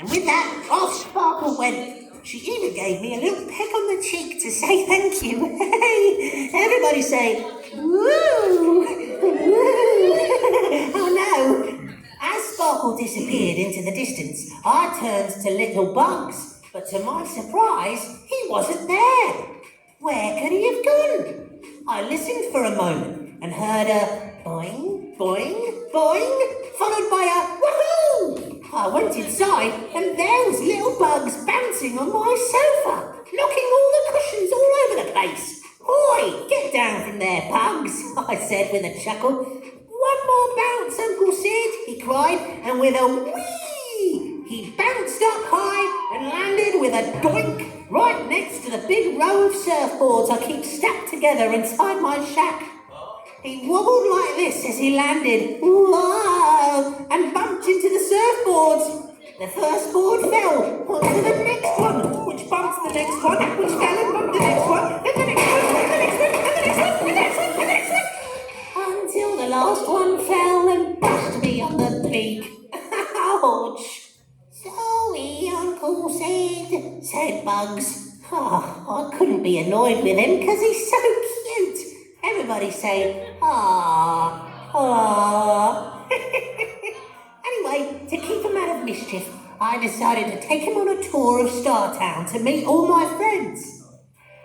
And with that, off Sparkle went. She even gave me a little peck on the cheek to say thank you. Hey, everybody say, woo, woo. Oh no. As Sparkle disappeared into the distance, I turned to little Bugs, but to my surprise, he wasn't there. Where could he have gone? I listened for a moment and heard a boing, boing, boing, followed by a woohoo! I went inside and there was little Bugs bouncing on my sofa, knocking all the cushions all over the place. Oi, get down from there, Bugs, I said with a chuckle. One more bounce, Uncle Sid, he cried, and with a whee, he bounced up high and landed with a doink right next to the big row of surfboards I keep stacked together inside my shack. He wobbled like this as he landed, whoa, and bumped into the surfboards. The first board fell onto the next one, which bumped the next one, which fell and bumped the next one, and the next one, and the next one, and the next one, and the next one, and the next one, until the last one fell and bashed me on the beak. Ouch! Sorry, Uncle Sid, said Bugs. I couldn't be annoyed with him because he's so cute. Everybody say, ah, ah. Anyway, to keep him out of mischief, I decided to take him on a tour of Startown to meet all my friends.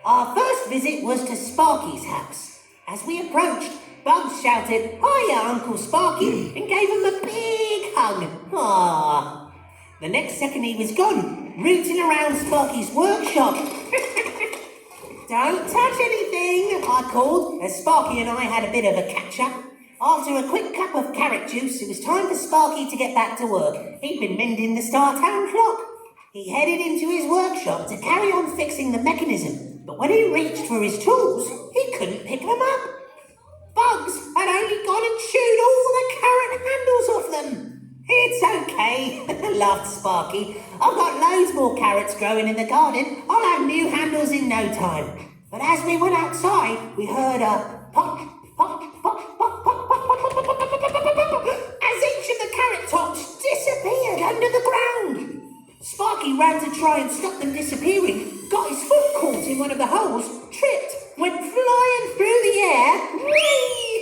Our first visit was to Sparky's house. As we approached, Bugs shouted, hiya, Uncle Sparky, and gave him a big hug. Ah. The next second he was gone, rooting around Sparky's workshop. Don't touch anything, I called, as Sparky and I had a bit of a catch-up. After a quick cup of carrot juice, it was time for Sparky to get back to work. He'd been mending the Startown clock. He headed into his workshop to carry on fixing the mechanism, but when he reached for his tools, he couldn't pick them up. Bugs had only gone and chewed all the carrot handles off them. It's okay, laughed Sparky. I've got loads more carrots growing in the garden. I'll have new handles in no time. But as we went outside, we heard a pop, pop, pop, pop, pop, pop, pop, pop, pop, pop, as each of the carrot tops disappeared under the ground. Sparky ran to try and stop them disappearing, got his foot caught in one of the holes, tripped, went flying through the air, whee!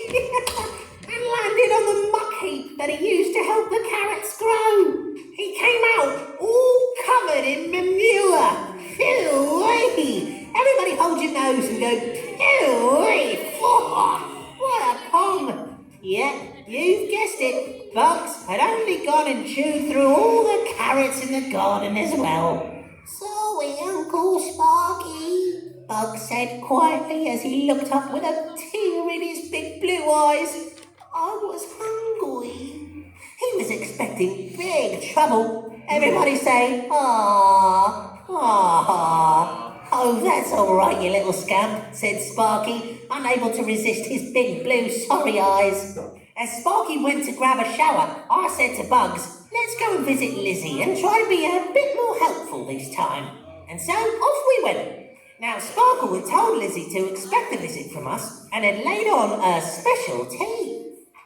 And landed on the muck heap that he used to help the carrots grow. He came out all covered in manure. Phew-wee! Everybody hold your nose and go, phew-wee! What a pong! Yeah, you've guessed it. Bugs had only gone and chewed through all the carrots in the garden as well. Sorry, Uncle Sparky, Bugs said quietly as he looked up with a tear in his big blue eyes. I was hungry. He was expecting big trouble. Everybody say, ah, ah. Oh, that's all right, you little scamp, said Sparky, unable to resist his big blue sorry eyes. As Sparky went to grab a shower, I said to Bugs, let's go and visit Lizzie and try to be a bit more helpful this time. And so off we went. Now, Sparkle had told Lizzie to expect a visit from us and had laid on a special tea.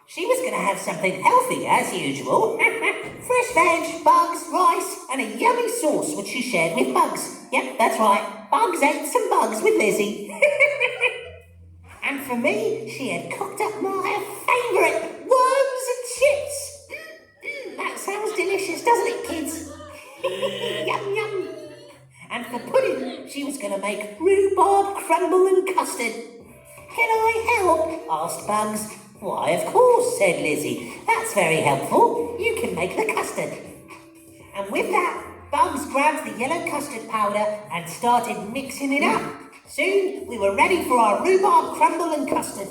She was going to have something healthy, as usual. Fresh veg, Bugs, rice, and a yummy sauce which she shared with Bugs. Yep, that's right. Bugs ate some bugs with Lizzie. And for me, she had cooked up my favourite worms and chips. That sounds delicious, doesn't it, kids? Yum, yum. And for pudding, she was going to make rhubarb crumble and custard. Can I help? Asked Bugs. Why, of course, said Lizzie. That's very helpful. You can make the custard. And with that, Bugs grabbed the yellow custard powder and started mixing it up. Soon, we were ready for our rhubarb crumble and custard.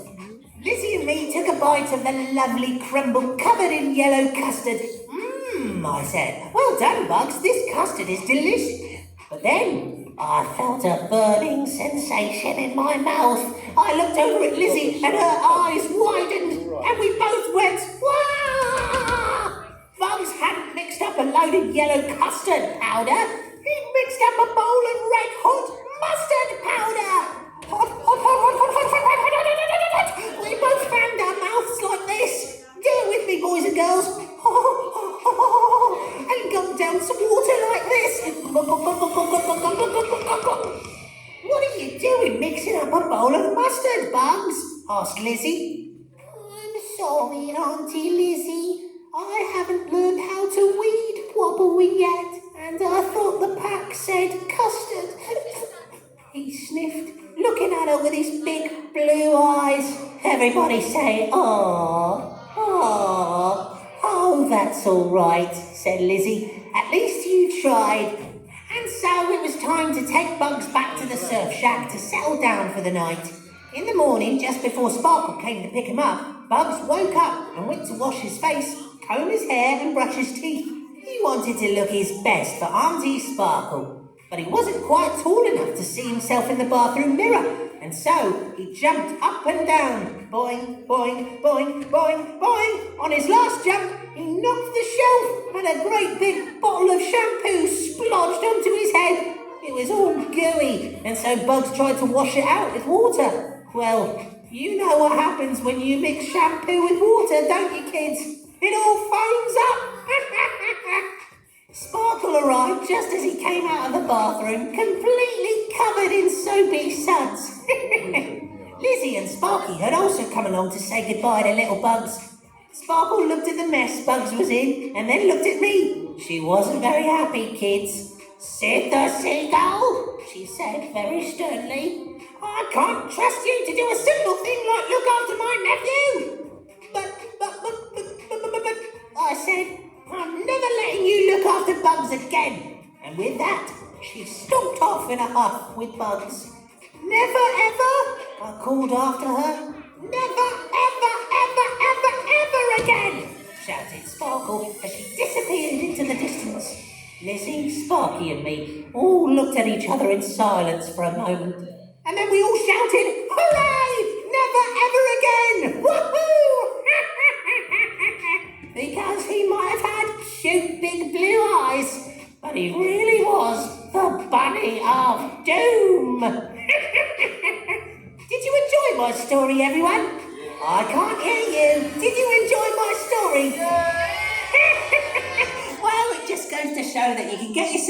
Lizzie and me took a bite of the lovely crumble covered in yellow custard. I said. Well done, Bugs. This custard is delicious. But then I felt a burning sensation in my mouth. I looked over at Lizzie and her eyes widened and we both went, wah! Bugs hadn't mixed up a load of yellow custard powder. He'd mixed up a bowl of red hot mustard powder. Hot, hot, hot, hot, hot, hot, hot, hot, hot, hot, hot. We both found our mouths like this. Do it with me, boys and girls. And gulped down some water. this? What are you doing mixing up a bowl of mustard, Bugs? Asked Lizzie. I'm sorry, Auntie Lizzie. I haven't learned how to weed properly yet, and I thought the pack said custard. He sniffed, looking at her with his big blue eyes. Everybody say, "Aww, aww." "Oh, that's all right," said Lizzie. "At least you tried." And so it was time to take Bugs back to the surf shack to settle down for the night. In the morning, just before Sparkle came to pick him up, Bugs woke up and went to wash his face, comb his hair and brush his teeth. He wanted to look his best for Auntie Sparkle, but he wasn't quite tall enough to see himself in the bathroom mirror, and so he jumped up and down, boing, boing, boing, boing, boing. On his last jump, he knocked the shelf and a great big bottle of shampoo splodged onto his head. It was all gooey, and so Bugs tried to wash it out with water. Well, you know what happens when you mix shampoo with water, don't you, kids? It all foams up. Sparkle arrived just as he came out of the bathroom, completely covered in soapy suds. Lizzie and Sparky had also come along to say goodbye to little Bugs. Sparkle looked at the mess Bugs was in, and then looked at me. She wasn't very happy, kids. "Sid the Seagull," she said very sternly. "I can't trust you to do a simple thing like look after my nephew." But, I said, "I'm never letting you look after Bugs again." And with that, she stomped off in a huff with Bugs. "Never ever," I called after her. "Never, ever, ever, ever, ever again," shouted Sparkle as she disappeared into the distance. Lizzie, Sparky and me all looked at each other in silence for a moment. And then we all shouted, "Hooray! Never ever again! Woohoo!" Because he might have had cute big blue eyes, but he really was the Bunny of Doom. Did you enjoy my story, everyone? I can't hear you. Did you enjoy my story? Well, it just goes to show that you can get yourself